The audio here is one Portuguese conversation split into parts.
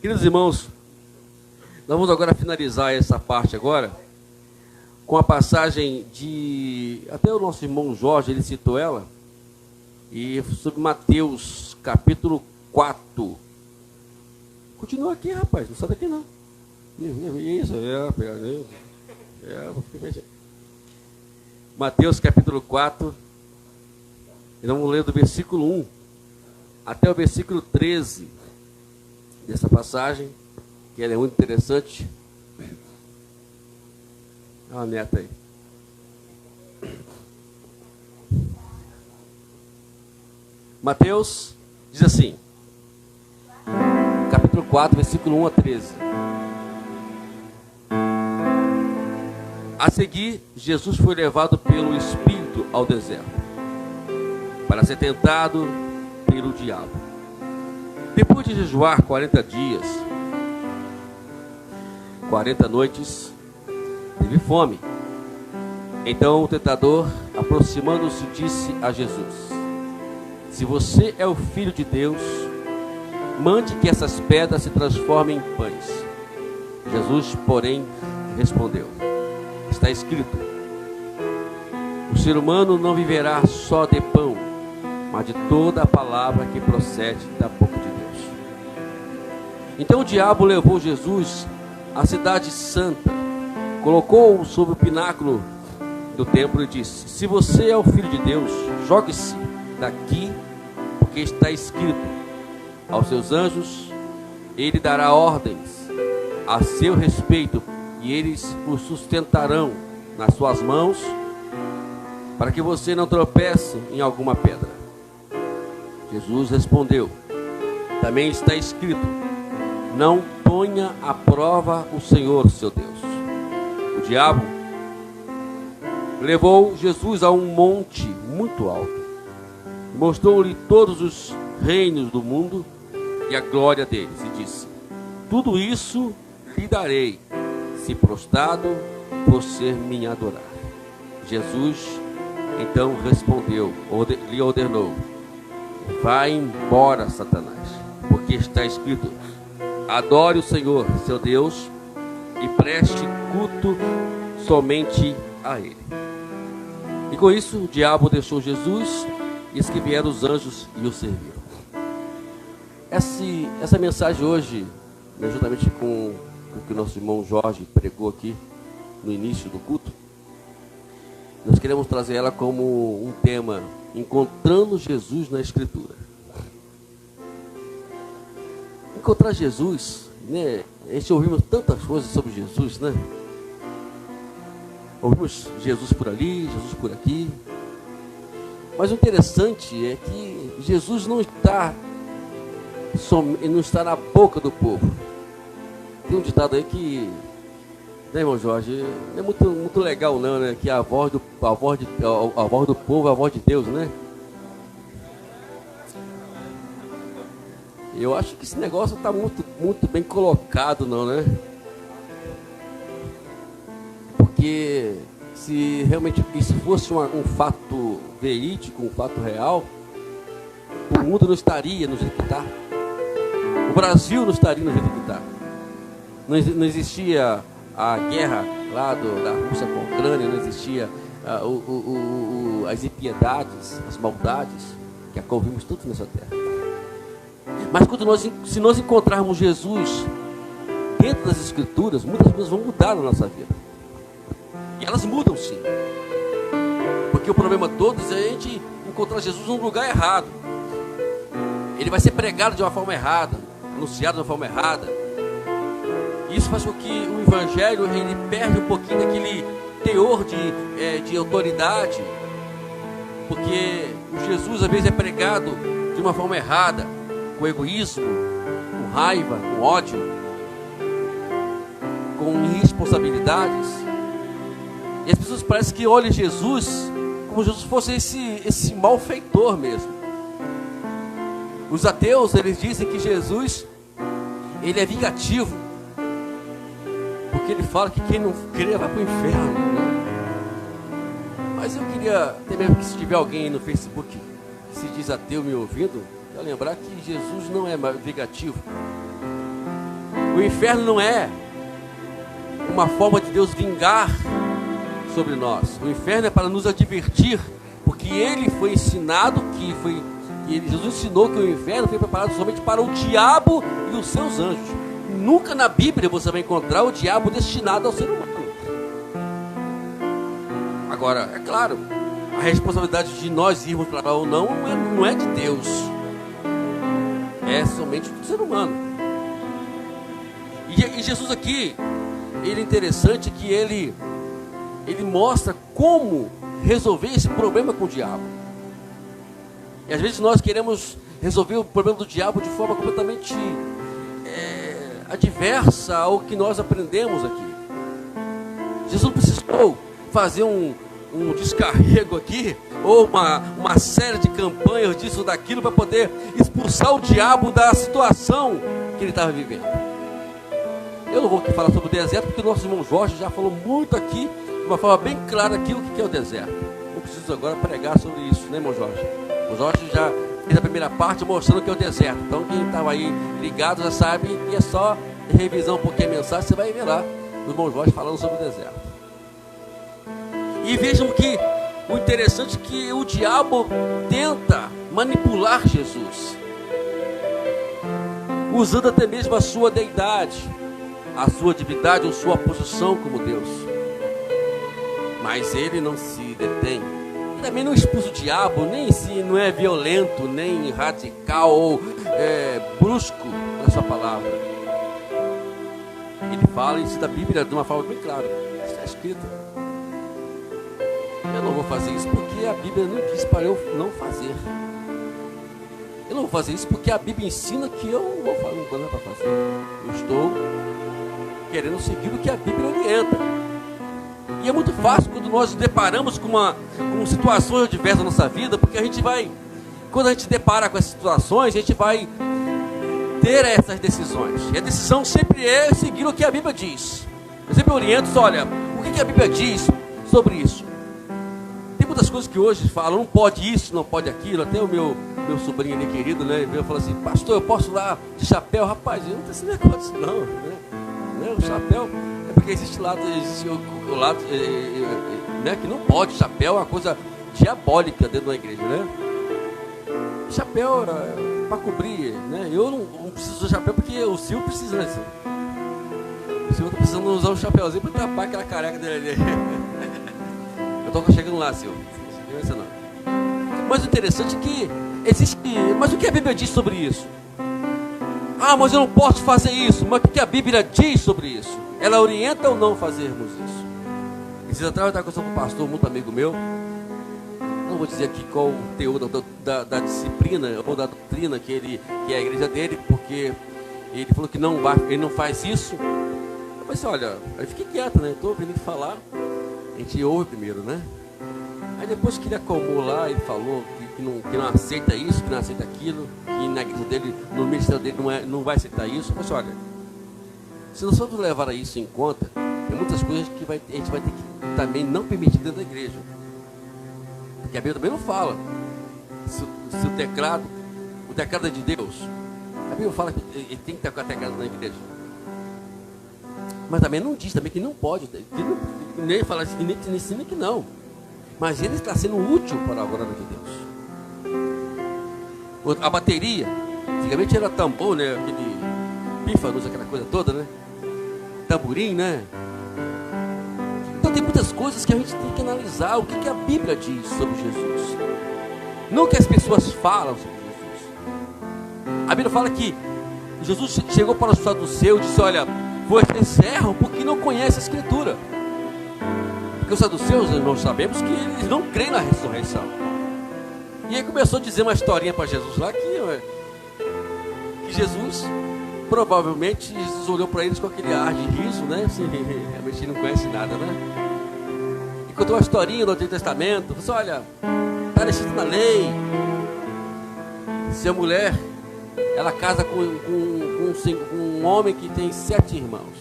Queridos irmãos, nós vamos agora finalizar essa parte agora com a passagem de... Até o nosso irmão Jorge, ele citou ela, e sobre Mateus, capítulo 4. Continua aqui, rapaz, não sai daqui não. Isso, Mateus, capítulo 4, e vamos ler do versículo 1 até o versículo 13 dessa passagem, que ela é muito interessante. Olha a neta aí. Mateus diz assim, capítulo 4, versículo 1 a 13. A seguir, Jesus foi levado pelo Espírito ao deserto, para ser tentado pelo diabo. Depois de jejuar 40 dias, 40 noites, teve fome. Então o tentador, aproximando-se, disse a Jesus: se você é o Filho de Deus, mande que essas pedras se transformem em pães. Jesus, porém, respondeu: está escrito, o ser humano não viverá só de pão, mas de toda a palavra que procede da boca de Deus. Então o diabo levou Jesus à cidade santa, colocou-o sobre o pináculo do templo e disse: se você é o Filho de Deus, jogue-se daqui, porque está escrito, aos seus anjos ele dará ordens a seu respeito, e eles o sustentarão nas suas mãos, para que você não tropece em alguma pedra. Jesus respondeu: também está escrito, não ponha à prova o Senhor seu Deus. O diabo levou Jesus a um monte muito alto, mostrou-lhe todos os reinos do mundo e a glória deles, e disse: tudo isso lhe darei, se prostrado você me adorar. Jesus então respondeu, lhe ordenou: vai embora, Satanás, porque está escrito, adore o Senhor seu Deus e preste culto somente a Ele. E com isso o diabo deixou Jesus, e eis que vieram os anjos e o serviram. Essa mensagem hoje, juntamente com o que o nosso irmão Jorge pregou aqui no início do culto, nós queremos trazer ela como um tema: encontrando Jesus na Escritura. Encontrar Jesus, né? A gente ouvimos tantas coisas sobre Jesus, né? Ouvimos Jesus por ali, Jesus por aqui. Mas o interessante é que Jesus não está na boca do povo. Tem um ditado aí que, né, irmão Jorge, não é muito legal não, né? Que a voz do povo é a voz de Deus, né? Eu acho que esse negócio está muito bem colocado, não, né? Porque se realmente isso fosse um fato verídico, um fato real, o mundo não estaria no jeito que está. O Brasil não estaria no jeito que está. Não existia a guerra lá da Rússia com a Ucrânia, não existia as impiedades, as maldades que ouvimos todos nessa terra. Mas se nós encontrarmos Jesus dentro das Escrituras, muitas coisas vão mudar na nossa vida. E elas mudam sim. Porque o problema todo é a gente encontrar Jesus num lugar errado. Ele vai ser pregado de uma forma errada, anunciado de uma forma errada. Isso faz com que o Evangelho ele perde um pouquinho daquele teor de autoridade. Porque o Jesus às vezes é pregado de uma forma errada, com egoísmo, com raiva, com ódio, com irresponsabilidades. E as pessoas parecem que olham Jesus como Jesus fosse esse malfeitor mesmo. Os ateus, eles dizem que Jesus, ele é vingativo, porque ele fala que quem não crê vai para o inferno, né? Mas eu queria, até mesmo que se tiver alguém no Facebook que se diz ateu me ouvindo, quero lembrar que Jesus não é vingativo. O inferno não é uma forma de Deus vingar sobre nós. O inferno é para nos advertir, porque ele foi ensinado Jesus ensinou que o inferno foi preparado somente para o diabo e os seus anjos. Nunca na Bíblia você vai encontrar o diabo destinado ao ser humano. Agora, é claro, a responsabilidade de nós irmos para lá ou não é de Deus, é somente do ser humano. E Jesus aqui, ele é interessante que ele mostra como resolver esse problema com o diabo. E às vezes nós queremos resolver o problema do diabo de forma completamente adversa ao que nós aprendemos aqui. Jesus não precisou fazer um descarrego aqui, ou uma série de campanhas disso ou daquilo, para poder expulsar o diabo da situação que ele estava vivendo. Eu não vou aqui falar sobre o deserto, porque o nosso irmão Jorge já falou muito aqui, de uma forma bem clara aqui, o que é o deserto. Não preciso agora pregar sobre isso, né, irmão Jorge? O Jorge já fez a primeira parte mostrando o que é o deserto. Então quem estava aí ligado já sabe, e é só revisar um pouquinho a mensagem, você vai ver lá o irmão Jorge falando sobre o deserto. E vejam que o interessante é que o diabo tenta manipular Jesus, usando até mesmo a sua deidade, a sua divindade ou sua posição como Deus. Mas ele não se detém. E também não expulsa o diabo, nem se não é violento, nem radical ou brusco na sua palavra. Ele fala isso da Bíblia de uma forma bem clara. Está escrito. Eu não vou fazer isso porque a Bíblia não diz para eu não fazer. Eu não vou fazer isso porque a Bíblia ensina que eu não vou fazer, não é para fazer. Eu estou querendo seguir o que a Bíblia orienta. E é muito fácil quando nós nos deparamos com situações adversas na nossa vida, porque quando a gente depara com essas situações, a gente vai ter essas decisões. E a decisão sempre é seguir o que a Bíblia diz. Eu sempre oriento, olha, o que a Bíblia diz sobre isso? Tem muitas coisas que hoje falam, não pode isso, não pode aquilo. Até o meu sobrinho ali querido, né, veio e falou assim, pastor, eu posso ir lá de chapéu? Rapaz, eu não tenho esse negócio não, né? O chapéu é porque existe o lado né, que não pode. Chapéu é uma coisa diabólica dentro da igreja, né? Chapéu era para cobrir, né? Eu não preciso de chapéu porque o Silvio precisa, né? O Silvio está precisando usar um chapéuzinho para tapar aquela careca dele. Eu estou chegando lá, Silvio. Mas o interessante é que existe. Mas o que a Bíblia diz sobre isso? Ah, mas eu não posso fazer isso. Mas o que a Bíblia diz sobre isso? Ela orienta ou não fazermos isso? Esses atrás eu estava conversando com um pastor, muito amigo meu. Não vou dizer aqui qual o teor da disciplina ou da doutrina que é a igreja dele, porque ele falou que ele não faz isso. Eu falei assim, olha, aí fiquei quieto, né? Estou ouvindo ele falar. A gente ouve primeiro, né? Aí depois que ele acalmou lá, ele falou que não aceita isso, que não aceita aquilo, que na igreja dele, no ministério dele não vai aceitar isso. Eu falei assim, olha, se nós formos levar isso em conta, tem muitas coisas que a gente vai ter que também não permitir dentro da igreja. Porque a Bíblia também não fala se o teclado é de Deus. A Bíblia fala que ele tem que ter o teclado na igreja. Mas também não diz também que não pode, nem fala assim, nem ensina que não. Mas ele está sendo útil para a glória de Deus. A bateria, antigamente era tambor, né? Aquele pífanos, aquela coisa toda, né? Tamborim, né? Então tem muitas coisas que a gente tem que analisar. O que a Bíblia diz sobre Jesus? Não o que as pessoas falam sobre Jesus. A Bíblia fala que Jesus chegou para os saduceus e disse, olha, vocês erram porque não conhecem a Escritura. Porque os saduceus, nós sabemos que eles não creem na ressurreição. E aí começou a dizer uma historinha para Jesus lá que Jesus, provavelmente, Jesus olhou para eles com aquele ar de riso, né? Assim, realmente não conhece nada, né? E contou uma historinha do Antigo Testamento. Falou assim, olha, está escrito na lei, se a mulher, ela casa com um homem que tem 7 irmãos.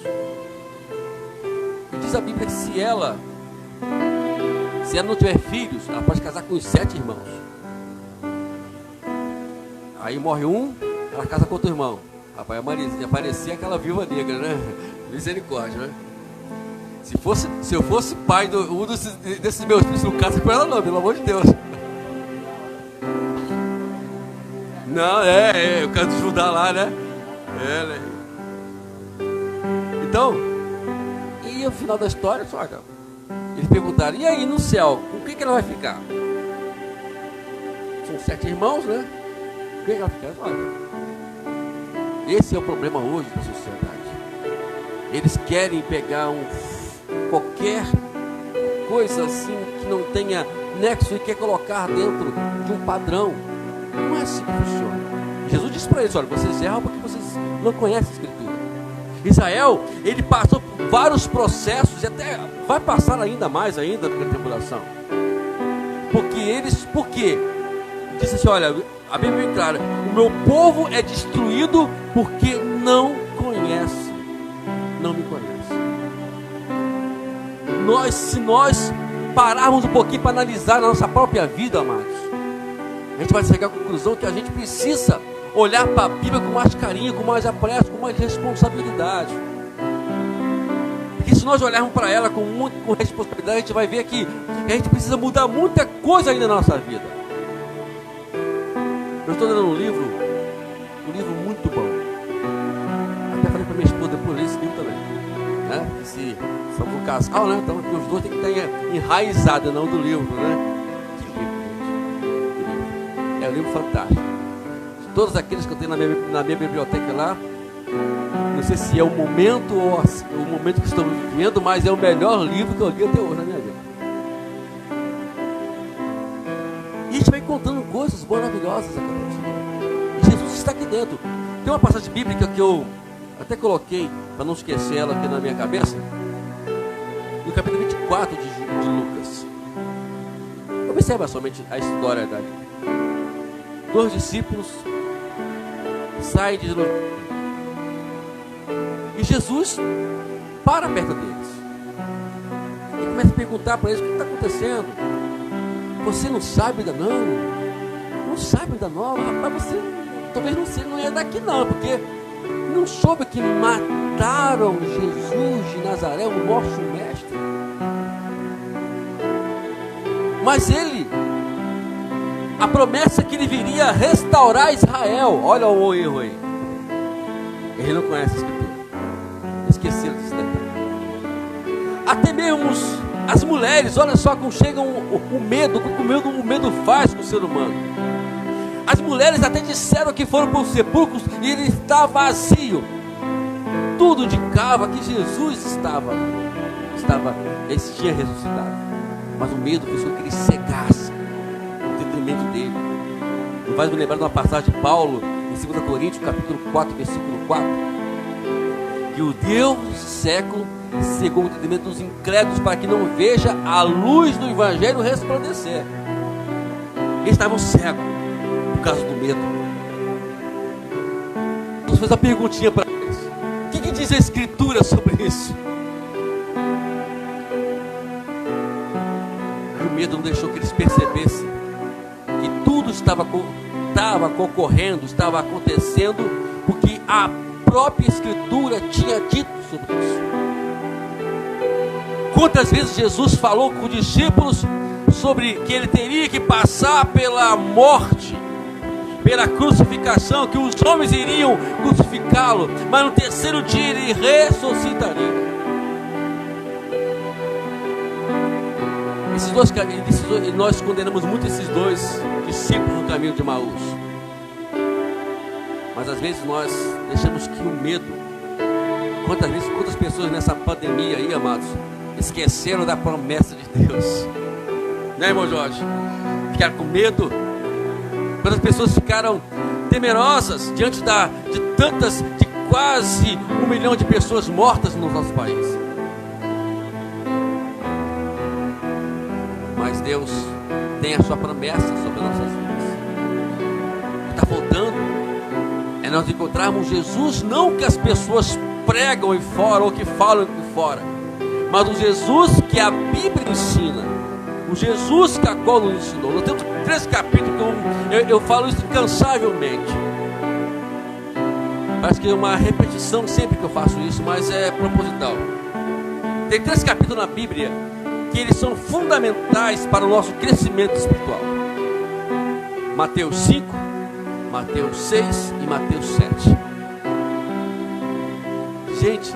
E diz a Bíblia que se ela não tiver filhos, ela pode casar com os 7 irmãos. Aí morre um, ela casa com outro irmão. Rapaz, aparecia aquela viúva negra, né? Misericórdia, né? Se eu fosse pai de um desses meus filhos, não casa com ela não, pelo amor de Deus. Não, o caso de Judá lá, né? Né? Então, e o final da história, só, cara, eles perguntaram, e aí no céu, com quem que ela vai ficar? São 7 irmãos, né? Com quem que ela vai ficar? Olha, esse é o problema hoje da sociedade. Eles querem pegar qualquer coisa assim que não tenha nexo e quer colocar dentro de um padrão. Não é assim que funciona. Jesus disse para eles, olha, vocês erram porque vocês não conhecem a Escritura. Israel, ele passou por vários processos e até vai passar ainda mais ainda na tribulação. Por quê? Disse assim, olha, a Bíblia é bem clara, o meu povo é destruído porque não conhece, não me conhece. Se nós pararmos um pouquinho para analisar a nossa própria vida, amados, a gente vai chegar à conclusão que a gente precisa olhar para a Bíblia com mais carinho, com mais apreço, com mais responsabilidade. Porque se nós olharmos para ela com responsabilidade, a gente vai ver que a gente precisa mudar muita coisa ainda na nossa vida. Eu estou lendo um livro muito bom. Até falei para minha esposa, depois ler esse livro também, né? Se somos um casal, né? Então os dois têm que estar enraizados, não do livro, né? Que livro, gente. É um livro fantástico. Todos aqueles que eu tenho na minha biblioteca lá, não sei se é o momento ou o momento que estamos vivendo, mas é o melhor livro que eu li até hoje na minha vida. E a gente vai encontrando coisas maravilhosas aqui dentro. E Jesus está aqui dentro. Tem uma passagem bíblica que eu até coloquei, para não esquecer ela aqui na minha cabeça, no capítulo 24 de Lucas. Observa somente a história dali. 2 discípulos saem de Jerusalém e Jesus para perto deles e começa a perguntar para eles: o que está acontecendo? Você não sabe ainda não? Não sabe ainda não? Rapaz, você talvez não é daqui não, porque não soube que mataram Jesus de Nazaré, o nosso mestre. Mas a promessa que ele viria restaurar Israel. Olha o erro aí. Ele não conhece a Escritura. Esqueceram desse detalhe. Até mesmo as mulheres, olha só como chega o medo, o medo faz com o ser humano. As mulheres até disseram que foram para os sepulcros e ele está vazio. Tudo indicava que Jesus ele tinha ressuscitado. Mas o medo fez com que ele cegasse o detrimento dele. Me faz me lembrar de uma passagem de Paulo em 2 Coríntios, capítulo 4, versículo 4, que o Deus do século cegou o entendimento dos incrédulos para que não veja a luz do Evangelho resplandecer. Eles estavam cegos por causa do medo. Deus fez a perguntinha para eles: o que diz a Escritura sobre isso? E o medo não deixou que eles percebessem que tudo estava ocorrendo, estava acontecendo, porque a própria Escritura tinha dito sobre isso. Quantas vezes Jesus falou com os discípulos sobre que ele teria que passar pela morte, pela crucificação, que os homens iriam crucificá-lo, mas no terceiro dia ele ressuscitaria. Nós condenamos muito esses dois discípulos no caminho de Emaús. Mas às vezes nós deixamos que o medo, quantas pessoas nessa pandemia aí, amados, esqueceram da promessa de Deus, né, irmão Jorge? Ficaram com medo. Quantas pessoas ficaram temerosas diante de quase 1 milhão de pessoas mortas no nosso país. Mas Deus tem a sua promessa sobre nossas vidas. O que está faltando é nós encontrarmos Jesus, não que as pessoas pregam e fora, ou que falam e fora, mas o Jesus que a Bíblia ensina, o Jesus que a qual nos ensinou. Nós temos 3 capítulos que eu falo isso incansavelmente. Acho que é uma repetição sempre que eu faço isso, mas é proposital. Tem 3 capítulos na Bíblia que eles são fundamentais para o nosso crescimento espiritual. Mateus 5, Mateus 6 e Mateus 7. Gente,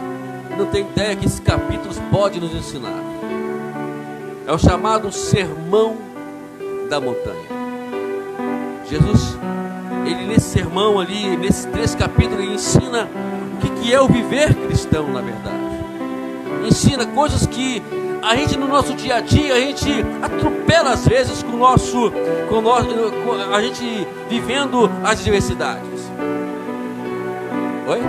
não tem ideia que esses capítulos podem nos ensinar. É o chamado Sermão da Montanha. Jesus, ele nesse sermão ali, nesses 3 capítulos, ele ensina o que é o viver cristão, na verdade. Ensina coisas que a gente no nosso dia a dia, a gente atropela às vezes com a gente vivendo as adversidades. Oi?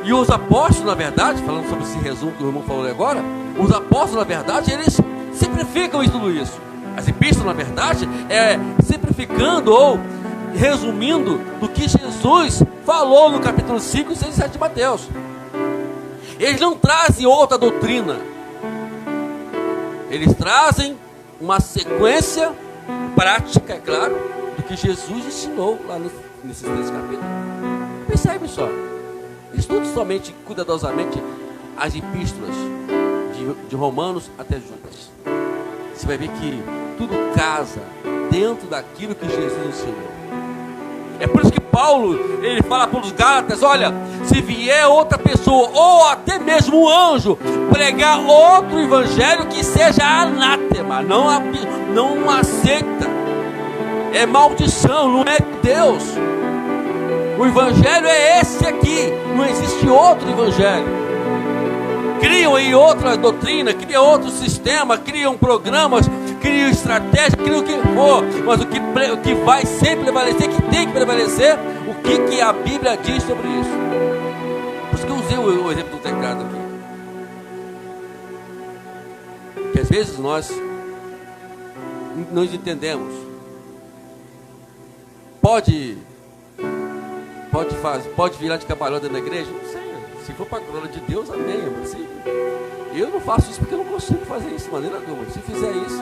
E os apóstolos, na verdade, falando sobre esse resumo que o irmão falou agora, os apóstolos, na verdade, eles simplificam tudo isso. As epístolas, na verdade, é simplificando ou resumindo do que Jesus falou no capítulo 5, 6 e 7 de Mateus. Eles não trazem outra doutrina. Eles trazem uma sequência prática, é claro, do que Jesus ensinou lá nesses 3 capítulos. Percebe só. Estude somente, cuidadosamente, as epístolas de Romanos até Judas. Você vai ver que tudo casa dentro daquilo que Jesus ensinou. É por isso que Paulo, ele fala para os Gálatas: olha, se vier outra pessoa, ou até mesmo um anjo, pregar outro evangelho que seja anátema, não aceita, é maldição, não é Deus. O evangelho é esse aqui, não existe outro evangelho. Criam aí outra doutrina, criam outro sistema, criam programas, criam estratégia, criam o que for, mas o que vai sempre prevalecer, que tem que prevalecer, o que a Bíblia diz sobre isso. Por isso que eu usei o exemplo do teclado aqui. Que às vezes nós não entendemos. Pode virar de cambalhota dentro da igreja? Não sei. Se for para a glória de Deus, amém. Eu não faço isso porque eu não consigo fazer isso de maneira alguma. Se fizer isso,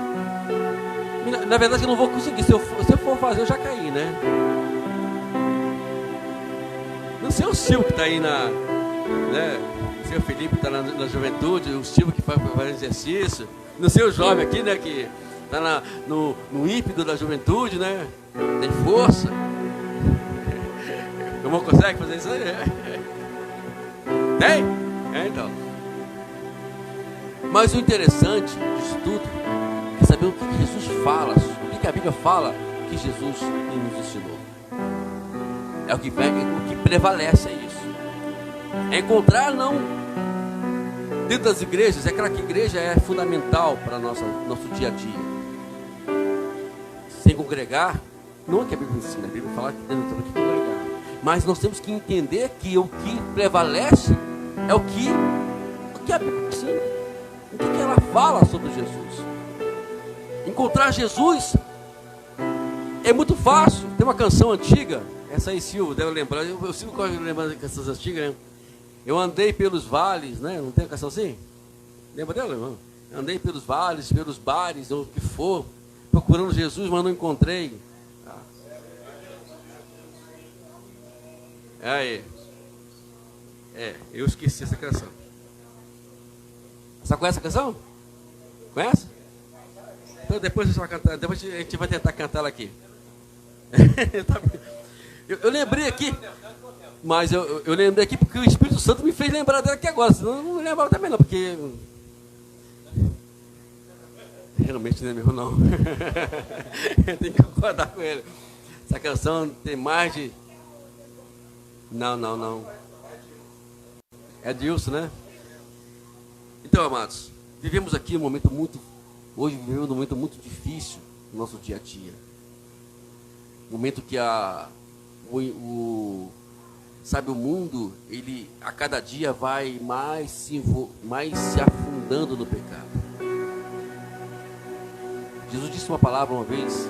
na verdade eu não vou conseguir. Se eu for fazer, eu já caí, né? Não sei o Silvio que está aí né? Não sei o Felipe que está na juventude, o Silvio que faz exercício. Não sei o jovem aqui, né? Que está no ímpeto da juventude, né? Tem força. O irmão consegue fazer isso aí? Tem? Então. Mas o interessante disso tudo é saber o que Jesus fala, o que a Bíblia fala que Jesus nos ensinou. É o que prevalece, é isso. É encontrar não dentro das igrejas, é claro que a igreja é fundamental para nosso dia a dia. Sem congregar, não é que a Bíblia ensina, a Bíblia fala que temos que congregar. Mas nós temos que entender que o que prevalece é o que a Bíblia ensina. O que ela fala sobre Jesus. Encontrar Jesus é muito fácil. Tem uma canção antiga, essa aí Silvio deve lembrar. Eu Silvio gosta de lembrar de canções antigas, né? Eu andei pelos vales, né? Não tem uma canção assim? Lembra dela, irmão? Andei pelos vales, pelos bares, ou o que for, procurando Jesus, mas não encontrei. Aí. Eu esqueci essa canção. Você conhece a canção? Conhece? Então depois a gente vai cantar, depois a gente vai tentar cantar ela aqui. Eu lembrei aqui, mas eu lembrei aqui porque o Espírito Santo me fez lembrar dela aqui agora, senão eu não lembrava também não, porque realmente não é meu não. Eu tenho que concordar com ele. Essa canção tem mais de... Não. É Dilson, né? Então, amados, vivemos aqui hoje vivemos um momento muito difícil no nosso dia a dia. Um momento que o mundo, ele a cada dia vai mais se afundando no pecado. Jesus disse uma palavra uma vez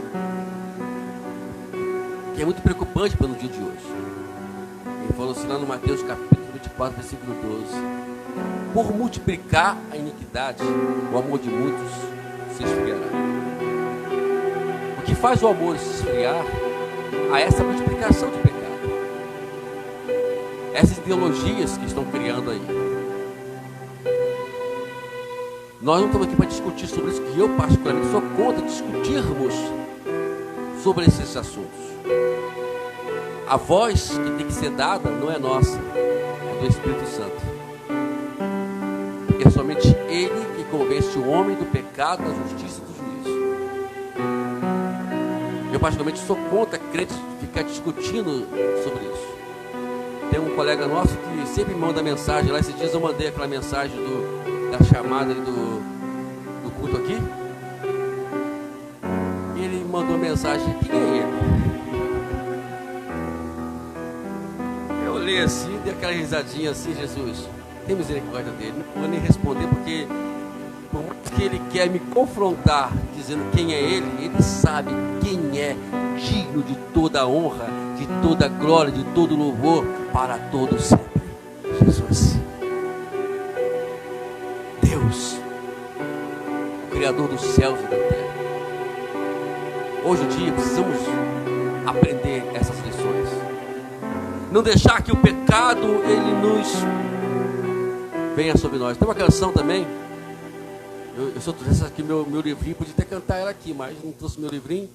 que é muito preocupante para no dia de hoje. Ele falou assim lá no Mateus capítulo 24, versículo 12: por multiplicar a iniquidade, o amor de muitos se esfriará. O que faz o amor se esfriar? A essa multiplicação de pecado. essas ideologias que estão criando aí. Nós não estamos aqui para discutir sobre isso, que eu particularmente sou contra discutirmos sobre esses assuntos. A voz que tem que ser dada não é nossa, é do Espírito Santo. Porque é somente Ele que convence o homem do pecado, da justiça e do juízo. Eu particularmente sou contra crentes ficar discutindo sobre isso. Tem um colega nosso que sempre me manda mensagem lá. Esses dias eu mandei aquela mensagem da chamada do culto aqui. E ele mandou mensagem: quem é ele? Eu olhei assim, dei aquela risadinha assim: Jesus, tem misericórdia dele. Não vou nem responder, porque por mais que ele quer me confrontar dizendo quem é ele sabe quem é digno de toda a honra, de toda a glória, de todo louvor, para todo sempre. Jesus, Deus, o Criador dos céus e da terra. Hoje em dia precisamos aprender essas lições. Não deixar que o pecado ele nos venha sobre nós. Tem uma canção também. Se eu trouxe aqui meu livrinho, podia até cantar ela aqui, mas não trouxe meu livrinho.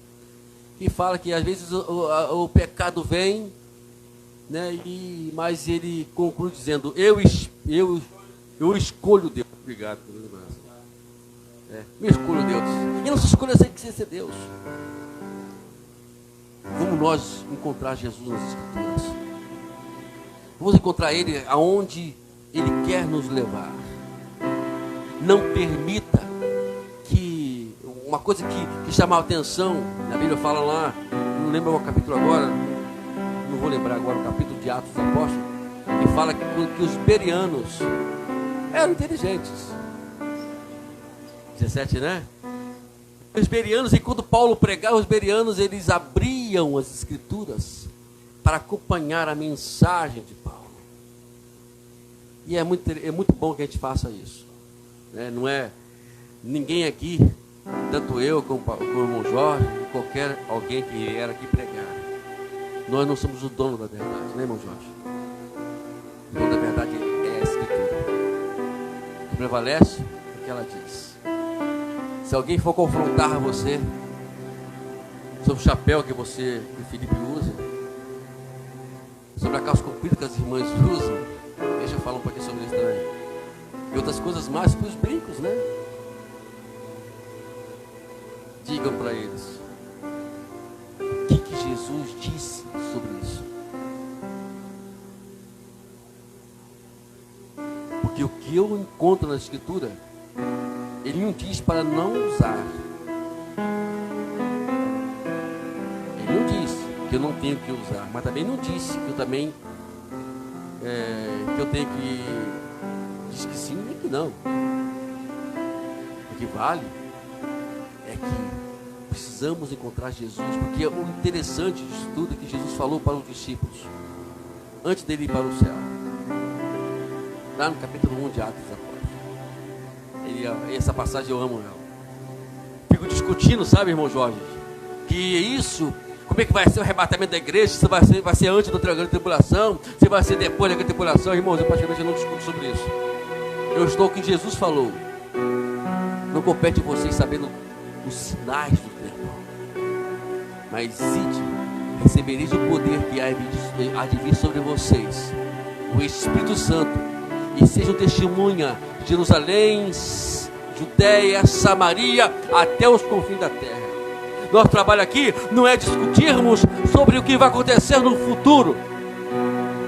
Que fala que às vezes o pecado vem, né, mas ele conclui dizendo: eu escolho Deus. Obrigado pela lembrança. Eu escolho Deus. E nossa escolha tem que ser Deus. Vamos nós encontrar Jesus nas Escrituras. Vamos encontrar Ele aonde Ele quer nos levar. Não permita que uma coisa que chama a atenção, na Bíblia fala lá, não lembro o capítulo agora, não vou lembrar agora o capítulo de Atos dos Apóstolos, que fala que os bereanos eram inteligentes. 17, né? Os bereanos, enquanto Paulo pregava, os bereanos, eles abriam as Escrituras para acompanhar a mensagem de Paulo. E é muito bom que a gente faça isso. Não é ninguém aqui, tanto eu como o irmão Jorge, qualquer alguém que vier aqui pregar, nós não somos o dono da verdade, né, irmão Jorge? O dono da verdade é a Escritura. O que prevalece é o que ela diz. Se alguém for confrontar você sobre o chapéu que Felipe usa, sobre a calça comprida que as irmãs usam, deixa eu falar um pouquinho sobre isso também. E outras coisas mais que os brincos, né? Digam para eles o que Jesus disse sobre isso. Porque o que eu encontro na Escritura, Ele não diz para não usar. Ele não disse que eu não tenho que usar, mas também não disse que eu também que eu tenho que... Diz que sim e que não. O que vale é que precisamos encontrar Jesus, porque o interessante disso tudo é que Jesus falou para os discípulos antes dele ir para o céu, lá no capítulo 1 de Atos dos Apóstolos. Essa passagem eu amo ela. Fico discutindo, sabe, irmão Jorge, que isso, como é que vai ser o arrebatamento da igreja? Se vai ser antes da grande tribulação, se vai ser depois da grande tribulação. Irmãos, eu praticamente não discuto sobre isso. Eu estou o que Jesus falou. Não compete vocês sabendo os sinais do tempo, mas recebereis o poder que há de vir sobre vocês, o Espírito Santo, e sejam testemunha de Jerusalém, Judeia, Samaria, até os confins da terra. Nosso trabalho aqui não é discutirmos sobre o que vai acontecer no futuro,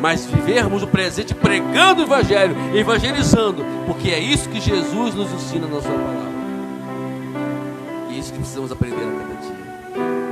mas vivermos o presente pregando o Evangelho, evangelizando, porque é isso que Jesus nos ensina na sua palavra. E é isso que precisamos aprender a cada dia.